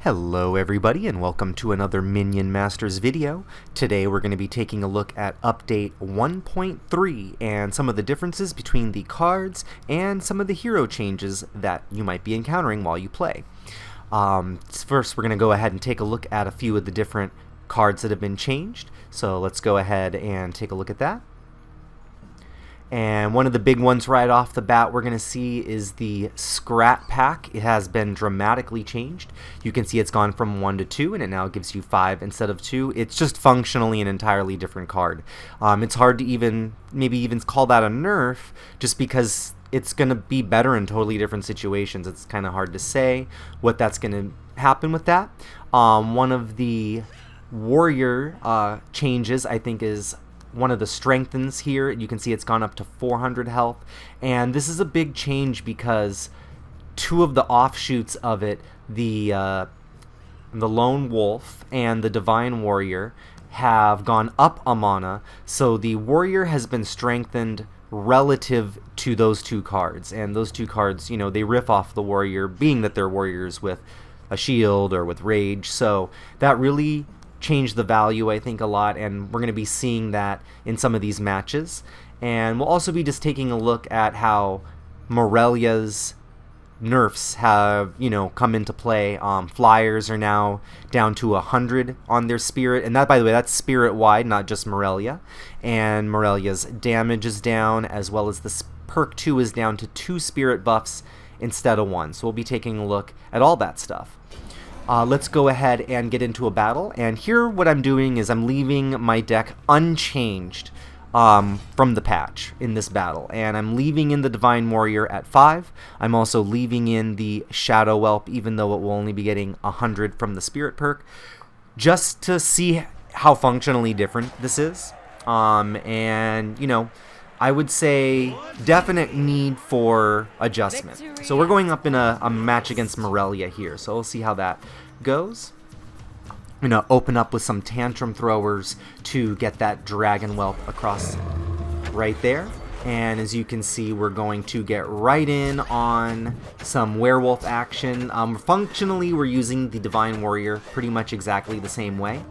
Hello everybody and welcome to another Minion Masters video. Today we're going to be taking a look at update 1.3 and some of the differences between the cards and some of the hero changes that you might be encountering while you play. First we're going to go ahead and take a look at a few of the different cards that have been changed. So let's go ahead and take a look at that. And one of the big ones right off the bat we're going to see is the Scrat Pack. It has been dramatically changed. You can see it's gone from 1 to 2 and it now gives you 5 instead of 2. It's just functionally an entirely different card. It's hard to maybe even call that a nerf just because it's going to be better in totally different situations. It's kind of hard to say what that's going to happen with that. One of the warrior changes I think is one of the strengthens here. You can see it's gone up to 400 health, and this is a big change because two of the offshoots of it, the Lone Wolf and the Divine Warrior, have gone up a mana, so the Warrior has been strengthened relative to those two cards, and those two cards, you know, they riff off the Warrior, being that they're warriors with a shield or with rage, so that really changed the value, I think, a lot, and we're going to be seeing that in some of these matches. And we'll also be just taking a look at how Morellia's nerfs have, you know, come into play. Flyers are now down to 100 on their spirit, and that, by the way, that's spirit wide, not just Morellia. And Morellia's damage is down, as well as the perk 2 is down to 2 spirit buffs instead of 1. So we'll be taking a look at all that stuff. Let's go ahead and get into a battle, and here what I'm doing is I'm leaving my deck unchanged from the patch in this battle, and I'm leaving in the Divine Warrior at 5. I'm also leaving in the Shadow Whelp, even though it will only be getting 100 from the Spirit perk, just to see how functionally different this is. And, you know, I would say definite need for adjustment. So we're going up in a match against Morellia here, so we'll see how that goes. I'm going to open up with some Tantrum Throwers to get that Dragon Whelp across right there. And as you can see, we're going to get right in on some Werewolf action. Functionally, we're using the Divine Warrior pretty much exactly the same way.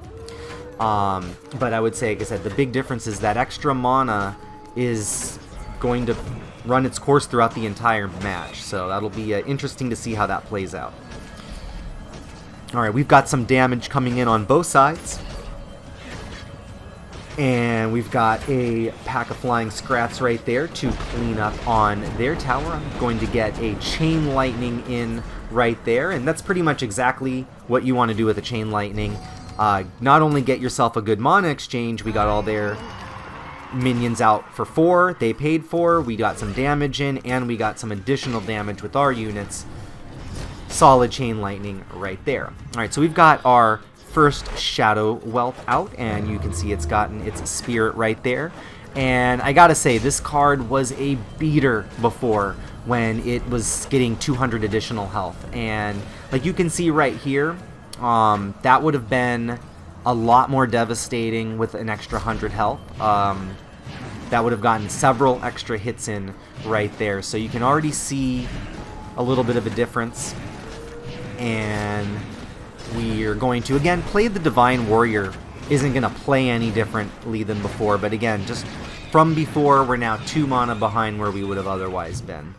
But I would say, like I said, the big difference is that extra mana is going to run its course throughout the entire match, so that'll be interesting to see how that plays out. Alright, we've got some damage coming in on both sides, and we've got a pack of flying Scrats right there to clean up on their tower. I'm going to get a Chain Lightning in right there, and that's pretty much exactly what you want to do with a Chain Lightning. Not only get yourself a good mana exchange, we got all their minions out for 4, they paid 4, we got some damage in, and we got some additional damage with our units. Solid Chain Lightning right there. Alright, so we've got our first Shadow Whelp out, and you can see it's gotten its spirit right there. And I gotta say, this card was a beater before when it was getting 200 additional health. And like you can see right here, that would have been a lot more devastating with an extra 100 health. That would have gotten several extra hits in right there. So you can already see a little bit of a difference. And we are going to, again, play the Divine Warrior. Isn't going to play any differently than before. But again, just from before, we're now 2 mana behind where we would have otherwise been.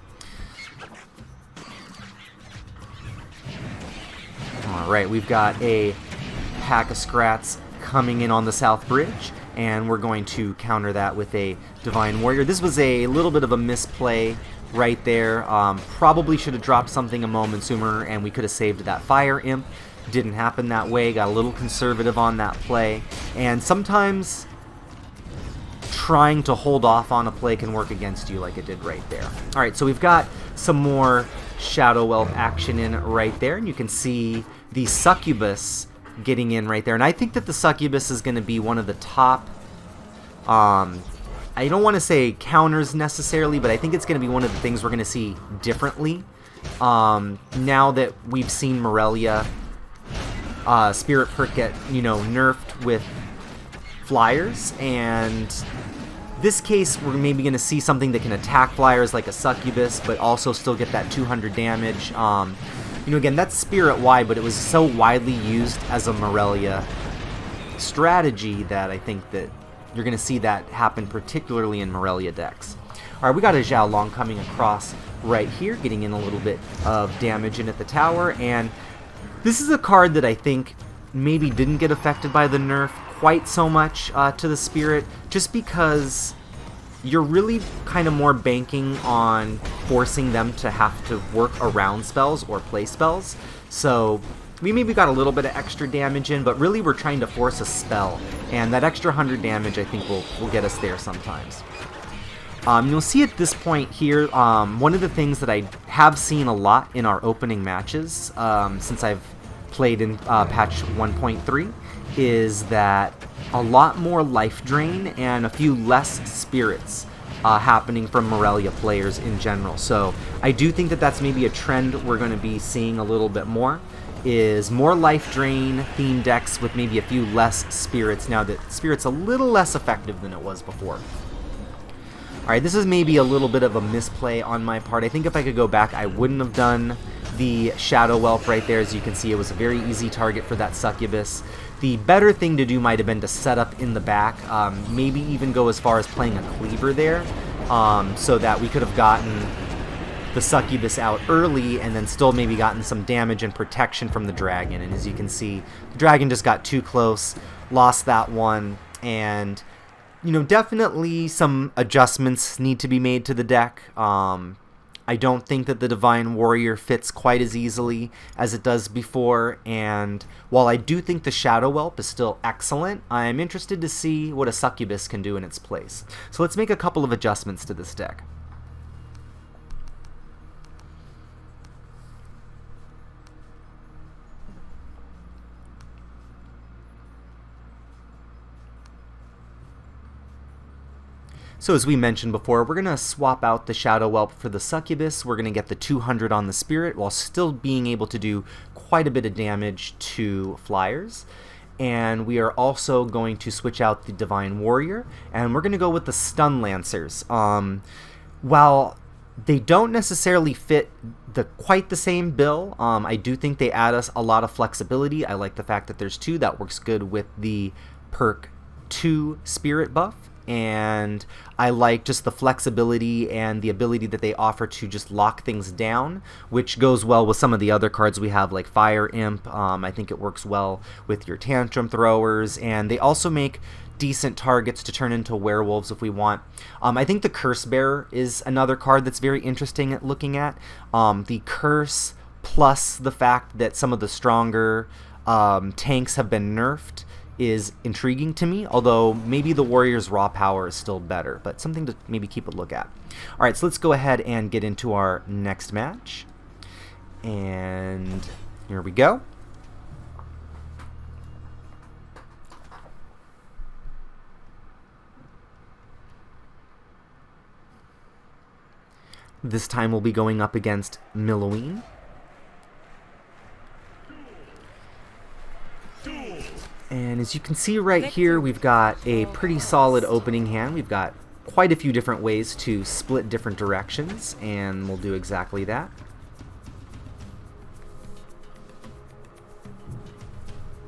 Alright, we've got a pack of Scrats coming in on the South Bridge, and we're going to counter that with a Divine Warrior. This was a little bit of a misplay right there. Probably should have dropped something a moment sooner, and we could have saved that Fire Imp. Didn't happen that way. Got a little conservative on that play, and sometimes trying to hold off on a play can work against you like it did right there. Alright, so we've got some more Shadow Whelp action in right there, and you can see the Succubus getting in right there. And I think that the Succubus is going to be one of the top, I don't want to say counters necessarily, but I think it's going to be one of the things we're going to see differently. Now that we've seen Morellia Spirit perk get, you know, nerfed with Flyers, and this case we're maybe going to see something that can attack Flyers like a Succubus, but also still get that 200 damage. You know, again, that's Spirit wide, but it was so widely used as a Morellia strategy that I think that you're going to see that happen particularly in Morellia decks. Alright, we got a Zhao Long coming across right here, getting in a little bit of damage in at the tower, and this is a card that I think maybe didn't get affected by the nerf quite so much to the Spirit, just because you're really kind of more banking on forcing them to have to work around spells or play spells. So we maybe got a little bit of extra damage in, but really we're trying to force a spell, and that extra 100 damage I think will get us there sometimes. You'll see at this point here, one of the things that I have seen a lot in our opening matches since I've played in patch 1.3 is that a lot more life drain and a few less spirits happening from Morellia players in general. So I do think that that's maybe a trend we're going to be seeing a little bit more, is more life drain themed decks with maybe a few less spirits now that Spirit's a little less effective than it was before. Alright, this is maybe a little bit of a misplay on my part. I think if I could go back, I wouldn't have done the Shadow Whelp right there. As you can see, it was a very easy target for that Succubus. The better thing to do might have been to set up in the back, maybe even go as far as playing a Cleaver there, so that we could have gotten the Succubus out early and then still maybe gotten some damage and protection from the Dragon. And as you can see, the Dragon just got too close, lost that one, and you know, definitely some adjustments need to be made to the deck. I don't think that the Divine Warrior fits quite as easily as it does before, and while I do think the Shadow Whelp is still excellent, I'm interested to see what a Succubus can do in its place. So let's make a couple of adjustments to this deck. So as we mentioned before, we're going to swap out the Shadow Whelp for the Succubus. We're going to get the 200 on the Spirit while still being able to do quite a bit of damage to flyers. And we are also going to switch out the Divine Warrior, and we're going to go with the Stun Lancers. While they don't necessarily fit quite the same bill, I do think they add us a lot of flexibility. I like the fact that there's two. That works good with the perk 2 Spirit buff. And I like just the flexibility and the ability that they offer to just lock things down, which goes well with some of the other cards we have like Fire Imp. I think it works well with your Tantrum Throwers, and they also make decent targets to turn into werewolves if we want. I think the Curse Bearer is another card that's very interesting at looking at. The Curse plus the fact that some of the stronger tanks have been nerfed is intriguing to me, although maybe the Warrior's raw power is still better, but something to maybe keep a look at. Alright, so let's go ahead and get into our next match. And here we go. This time we'll be going up against Milloween. And as you can see right here, we've got a pretty solid opening hand. We've got quite a few different ways to split different directions, and we'll do exactly that.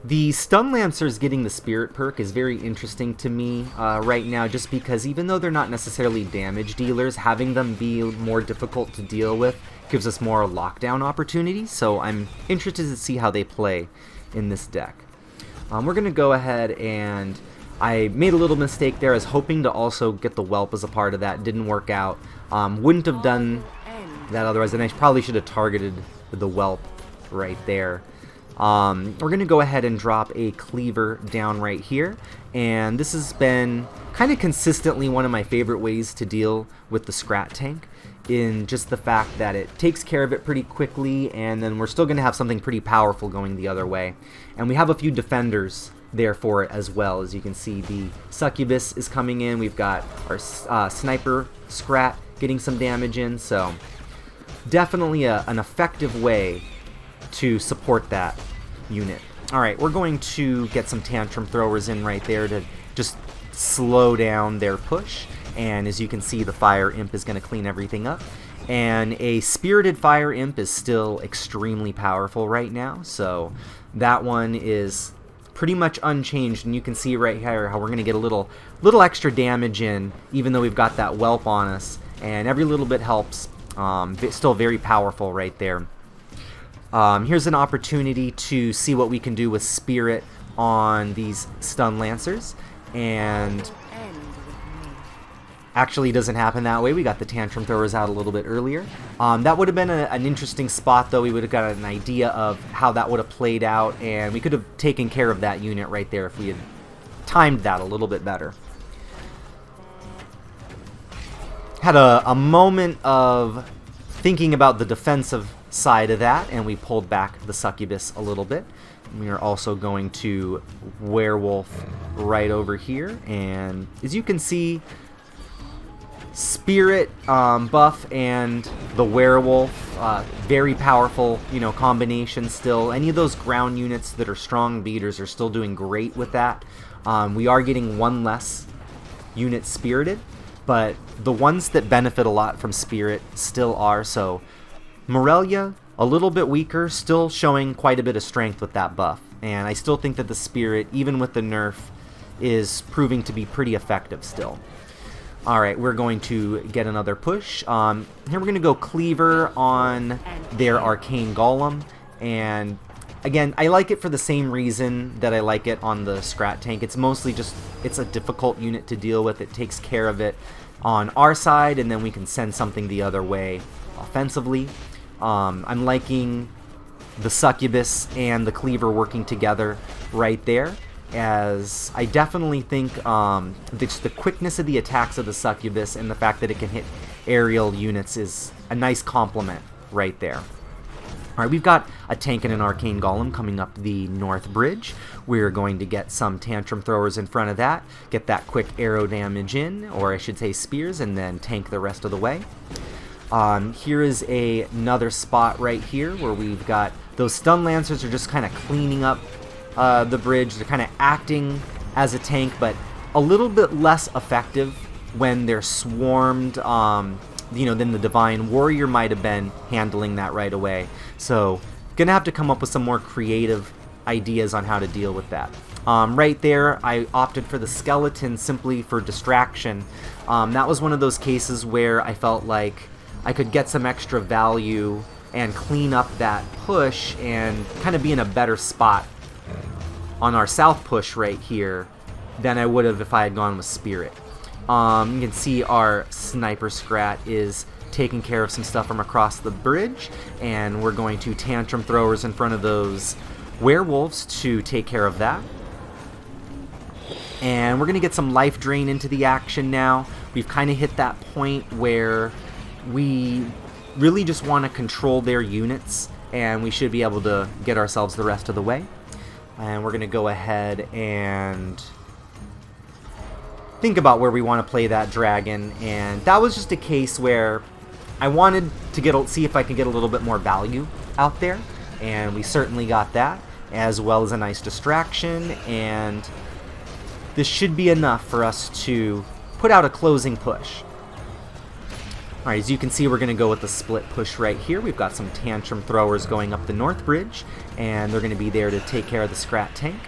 The Stun Lancers getting the Spirit perk is very interesting to me right now, just because even though they're not necessarily damage dealers, having them be more difficult to deal with gives us more lockdown opportunities, so I'm interested to see how they play in this deck. We're going to go ahead, and I made a little mistake there. I was hoping to also get the Whelp as a part of that. Didn't work out. Wouldn't have done that otherwise, and I probably should have targeted the Whelp right there. We're going to go ahead and drop a Cleaver down right here, and this has been kind of consistently one of my favorite ways to deal with the Scrat tank, in just the fact that it takes care of it pretty quickly, and then we're still going to have something pretty powerful going the other way. And we have a few defenders there for it as well. As you can see, the Succubus is coming in. We've got our Sniper Scrat getting some damage in, so definitely an effective way to support that unit. Alright, we're going to get some Tantrum Throwers in right there to just slow down their push. And as you can see, the Fire Imp is going to clean everything up. And a Spirited Fire Imp is still extremely powerful right now, so that one is pretty much unchanged, and you can see right here how we're going to get a little extra damage in, even though we've got that whelp on us, and every little bit helps. Still very powerful right there. Here's an opportunity to see what we can do with Spirit on these Stun Lancers, and actually doesn't happen that way. We got the Tantrum Throwers out a little bit earlier. That would have been an interesting spot, though. We would have got an idea of how that would have played out, and we could have taken care of that unit right there if we had timed that a little bit better. Had a moment of thinking about the defensive side of that, and we pulled back the Succubus a little bit. We are also going to Werewolf right over here, and as you can see, Spirit buff and the Werewolf, very powerful, combination still. Any of those ground units that are strong beaters are still doing great with that. We are getting one less unit spirited, but the ones that benefit a lot from Spirit still are. So Morellia, a little bit weaker, still showing quite a bit of strength with that buff. And I still think that the Spirit, even with the nerf, is proving to be pretty effective still. Alright, we're going to get another push. Here we're going to go Cleaver on their Arcane Golem. And again, I like it for the same reason that I like it on the Scrat Tank. It's mostly just, it's a difficult unit to deal with. It takes care of it on our side, and then we can send something the other way offensively. I'm liking the Succubus and the Cleaver working together right there, as I definitely think the quickness of the attacks of the Succubus and the fact that it can hit aerial units is a nice complement right there. Alright, we've got a tank and an Arcane Golem coming up the North Bridge. We're going to get some Tantrum Throwers in front of that, get that quick arrow damage in, or I should say spears, and then tank the rest of the way. Here is another spot right here where we've got those Stun Lancers are just kind of cleaning up the bridge. They're kind of acting as a tank, but a little bit less effective when they're swarmed, than the Divine Warrior might have been handling that right away. So, gonna have to come up with some more creative ideas on how to deal with that. Right there, I opted for the Skeleton simply for distraction. That was one of those cases where I felt like I could get some extra value and clean up that push and kind of be in a better spot on our south push right here than I would have if I had gone with Spirit. You can see our Sniper Scrat is taking care of some stuff from across the bridge, and we're going to Tantrum Throwers in front of those Werewolves to take care of that. And we're going to get some life drain into the action now. We've kind of hit that point where we really just want to control their units, and we should be able to get ourselves the rest of the way. And we're going to go ahead and think about where we want to play that dragon. And that was just a case where I wanted to see if I could get a little bit more value out there. And we certainly got that, as well as a nice distraction. And this should be enough for us to put out a closing push. Alright, as you can see, we're going to go with the split push right here. We've got some Tantrum Throwers going up the North Bridge, and they're going to be there to take care of the Scrat Tank,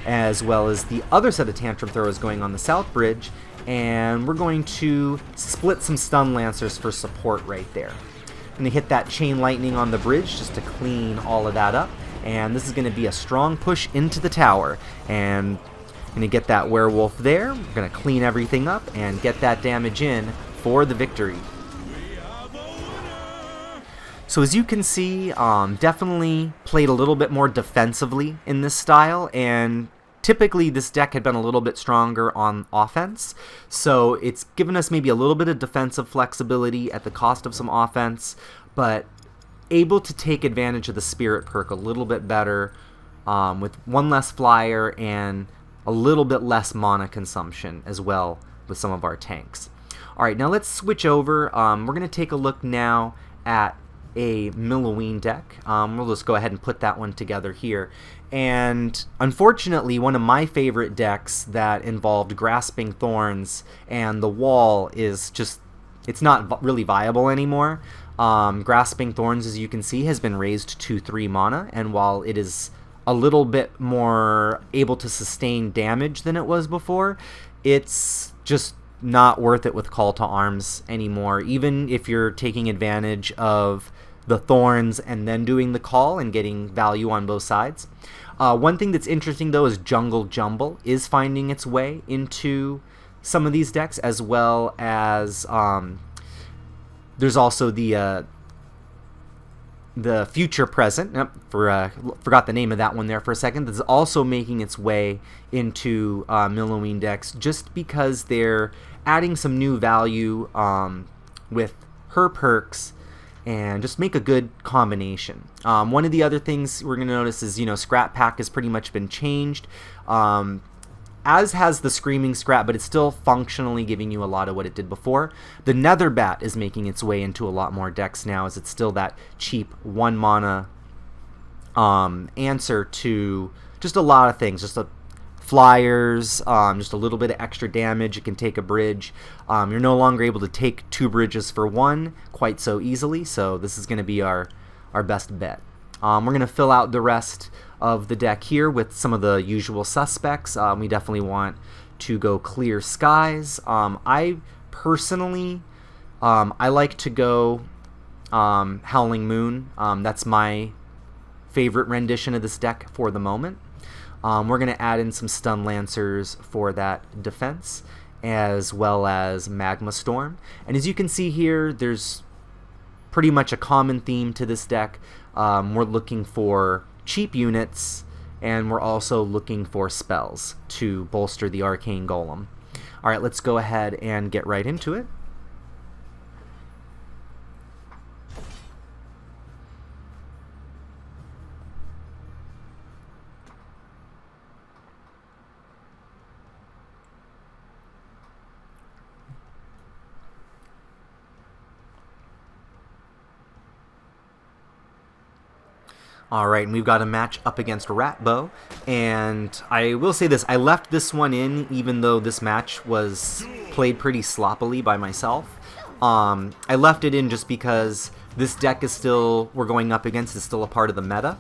as well as the other set of Tantrum Throwers going on the South Bridge, and we're going to split some Stun Lancers for support right there. I'm going to hit that Chain Lightning on the bridge just to clean all of that up, and this is going to be a strong push into the tower, and I'm going to get that Werewolf there. We're going to clean everything up and get that damage in for the victory. So as you can see, definitely played a little bit more defensively in this style, and typically this deck had been a little bit stronger on offense, so it's given us maybe a little bit of defensive flexibility at the cost of some offense, but able to take advantage of the Spirit perk a little bit better, with one less flyer and a little bit less mana consumption as well with some of our tanks. Alright, now let's switch over. We're going to take a look now at a Milloween deck. We'll just go ahead and put that one together here. And unfortunately, one of my favorite decks that involved Grasping Thorns and the Wall is just, it's not really viable anymore. Grasping Thorns, as you can see, has been raised to 3 mana, and while it is a little bit more able to sustain damage than it was before, it's just not worth it with Call to Arms anymore. Even if you're taking advantage of the Thorns and then doing the call and getting value on both sides. One thing that's interesting though is Jungle Jumble is finding its way into some of these decks, as well as there's also the Future Present. Forgot the name of that one there for a second. That's also making its way into Milloween decks, just because they're adding some new value with her perks and just make a good combination. One of the other things we're going to notice is, Scrap Pack has pretty much been changed, as has the Screaming Scrap, but it's still functionally giving you a lot of what it did before. The Nether Bat is making its way into a lot more decks now, as it's still that cheap 1 mana answer to just a lot of things. Just flyers, just a little bit of extra damage. It can take a bridge. You're no longer able to take 2 bridges for 1 quite so easily, so this is going to be our best bet. We're going to fill out the rest of the deck here with some of the usual suspects. We definitely want to go Clear Skies. I personally, I like to go Howling Moon. That's my favorite rendition of this deck for the moment. We're going to add in some Stun Lancers for that defense, as well as Magma Storm. And as you can see here, there's pretty much a common theme to this deck. We're looking for cheap units, and we're also looking for spells to bolster the Arcane Golem. Alright, let's go ahead and get right into it. Alright, and we've got a match up against Ratbow, and I will say this, I left this one in even though this match was played pretty sloppily by myself. I left it in just because this deck is still, we're going up against, is still a part of the meta,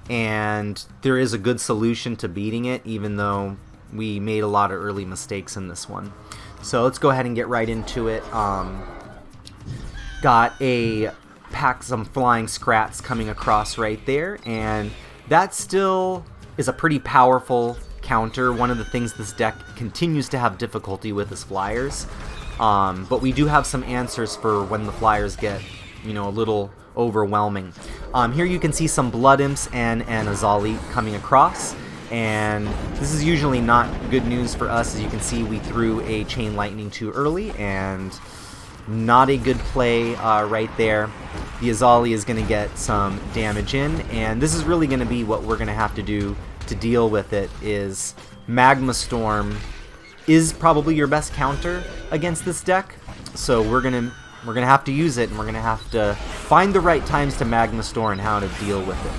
and there is a good solution to beating it, even though we made a lot of early mistakes in this one. So let's go ahead and get right into it. Got a pack, some flying scrats coming across right there, and that still is a pretty powerful counter. One of the things this deck continues to have difficulty with is flyers, but we do have some answers for when the flyers get, a little overwhelming. Here you can see some Blood Imps and an Azali coming across, and this is usually not good news for us. As you can see, we threw a Chain Lightning too early, and not a good play right there. The Azali is going to get some damage in, and this is really going to be what we're going to have to do to deal with it. Is Magma Storm is probably your best counter against this deck, so we're gonna have to use it, and we're gonna have to find the right times to Magma Storm and how to deal with it.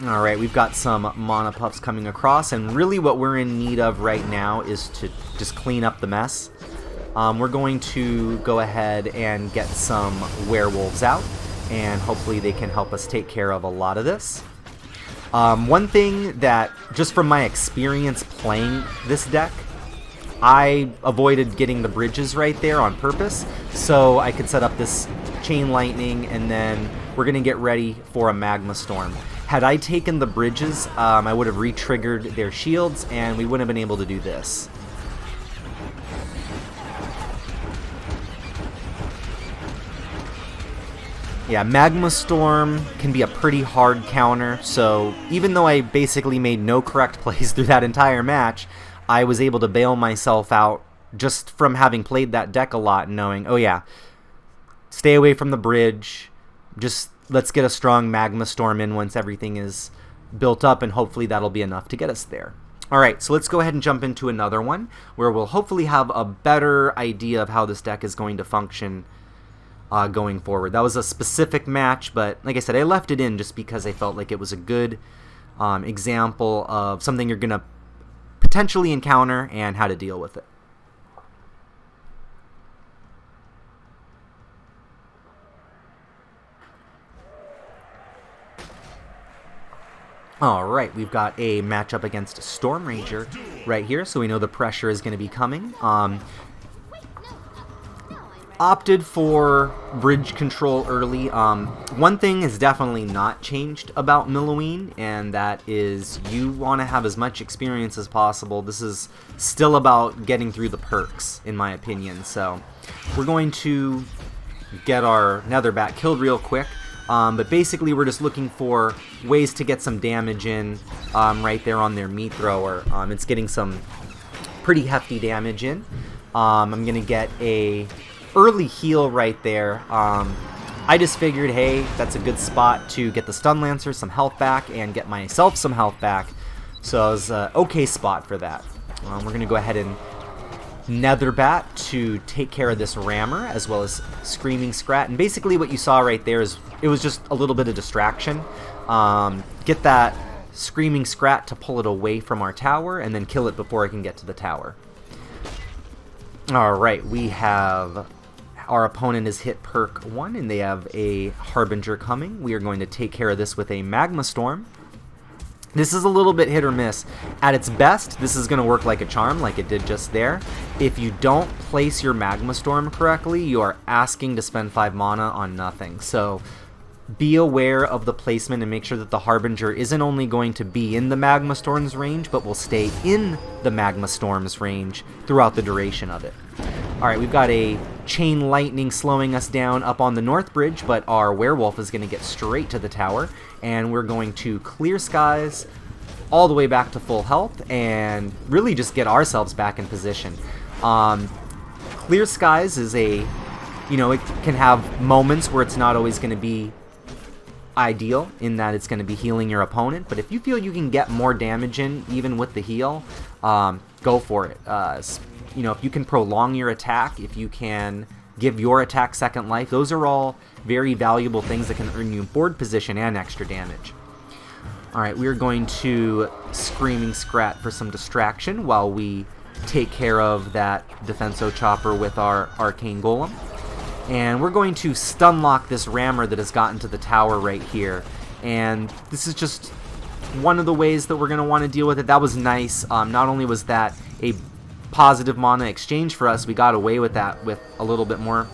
Alright, we've got some mana puffs coming across, and really what we're in need of right now is to just clean up the mess. We're going to go ahead and get some werewolves out, and hopefully they can help us take care of a lot of this. One thing that, just from my experience playing this deck, I avoided getting the bridges right there on purpose, so I could set up this Chain Lightning, and then we're going to get ready for a Magma Storm. Had I taken the bridges, I would have re-triggered their shields, and we wouldn't have been able to do this. Yeah, Magma Storm can be a pretty hard counter, so even though I basically made no correct plays through that entire match, I was able to bail myself out just from having played that deck a lot and knowing, oh yeah, stay away from the bridge, just let's get a strong Magma Storm in once everything is built up, and hopefully that'll be enough to get us there. Alright, so let's go ahead and jump into another one, where we'll hopefully have a better idea of how this deck is going to function going forward. That was a specific match, but like I said, I left it in just because I felt like it was a good example of something you're going to potentially encounter and how to deal with it. Alright, we've got a matchup against Storm Ranger right here, so we know the pressure is going to be coming. Opted for bridge control early. One thing is definitely not changed about Milloween, and that is you want to have as much experience as possible. This is still about getting through the perks, in my opinion. So we're going to get our Netherbat killed real quick. But basically we're just looking for ways to get some damage in right there on their meat thrower. It's getting some pretty hefty damage in. I'm going to get a early heal right there. I just figured, hey, that's a good spot to get the Stun Lancer some health back and get myself some health back. So it was an okay spot for that. We're going to go ahead and Netherbat to take care of this Rammer, as well as Screaming Scrat. And basically what you saw right there is it was just a little bit of distraction. Get that Screaming Scrat to pull it away from our tower, and then kill it before it can get to the tower. Alright, we have... Our opponent has hit perk 1, and they have a Harbinger coming. We are going to take care of this with a Magma Storm. This is a little bit hit or miss. At its best, this is going to work like a charm, like it did just there. If you don't place your Magma Storm correctly, you are asking to spend 5 mana on nothing. So be aware of the placement and make sure that the Harbinger isn't only going to be in the Magma Storm's range, but will stay in the Magma Storm's range throughout the duration of it. Alright, we've got a Chain Lightning slowing us down up on the North Bridge, but our Werewolf is going to get straight to the tower, and we're going to Clear Skies all the way back to full health, and really just get ourselves back in position. Clear Skies is a, you know, it can have moments where it's not always going to be ideal, in that it's going to be healing your opponent, but if you feel you can get more damage in, even with the heal, go for it. You know, if you can prolong your attack, if you can give your attack second life, those are all very valuable things that can earn you board position and extra damage. Alright, we're going to Screaming Scrat for some distraction while we take care of that Defenso Chopper with our Arcane Golem. And we're going to stun lock this Rammer that has gotten to the tower right here. And this is just one of the ways that we're going to want to deal with it. That was nice. Not only was that a positive mana exchange for us, we got away with that with a little bit more,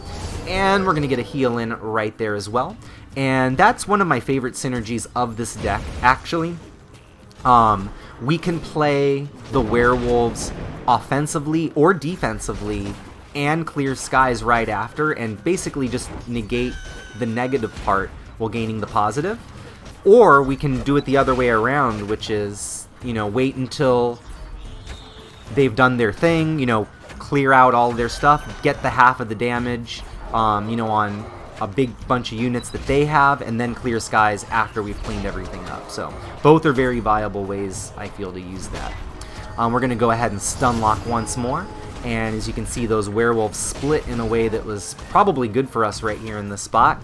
and we're gonna get a heal in right there as well. And that's one of my favorite synergies of this deck, actually. We can play the Werewolves offensively or defensively and Clear Skies right after, and basically just negate the negative part while gaining the positive. Or we can do it the other way around, which is, you know, wait until they've done their thing, you know, clear out all of their stuff, get the half of the damage, you know, on a big bunch of units that they have, and then Clear Skies after we've cleaned everything up. So both are very viable ways, I feel, to use that. We're going to go ahead and stun lock once more, and as you can see, those Werewolves split in a way that was probably good for us right here in this spot.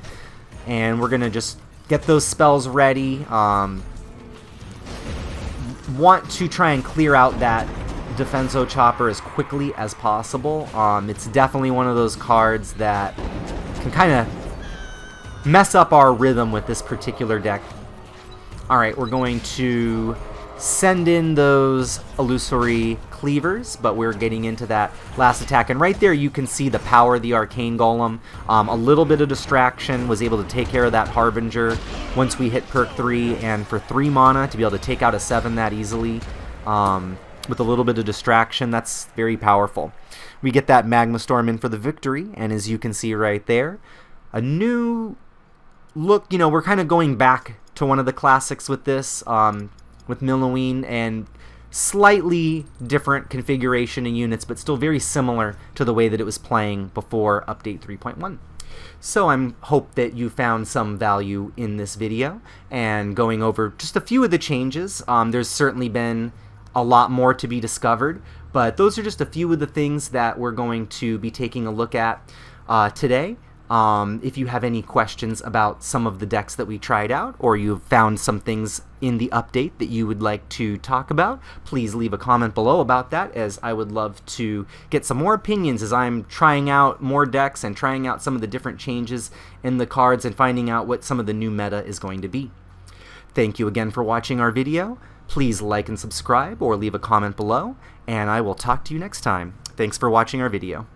And we're going to just get those spells ready. Want to try and clear out that Defenso Chopper as quickly as possible. It's definitely one of those cards that can kind of mess up our rhythm with this particular deck. Alright, we're going to send in those Illusory Cleavers, but we're getting into that last attack, and right there you can see the power of the Arcane Golem. A little bit of distraction, was able to take care of that Harbinger once we hit perk 3, and for 3 mana to be able to take out a 7 that easily, with a little bit of distraction, that's very powerful. We get that Magma Storm in for the victory, and as you can see right there, a new look. You know, we're kind of going back to one of the classics with this, with Milloween, and slightly different configuration and units, but still very similar to the way that it was playing before Update 3.1. So I hope that you found some value in this video, and going over just a few of the changes. There's certainly been a lot more to be discovered, but those are just a few of the things that we're going to be taking a look at today. If you have any questions about some of the decks that we tried out, or you've found some things in the update that you would like to talk about, please leave a comment below about that, as I would love to get some more opinions as I'm trying out more decks and trying out some of the different changes in the cards and finding out what some of the new meta is going to be. Thank you again for watching our video. Please like and subscribe or leave a comment below, and I will talk to you next time. Thanks for watching our video.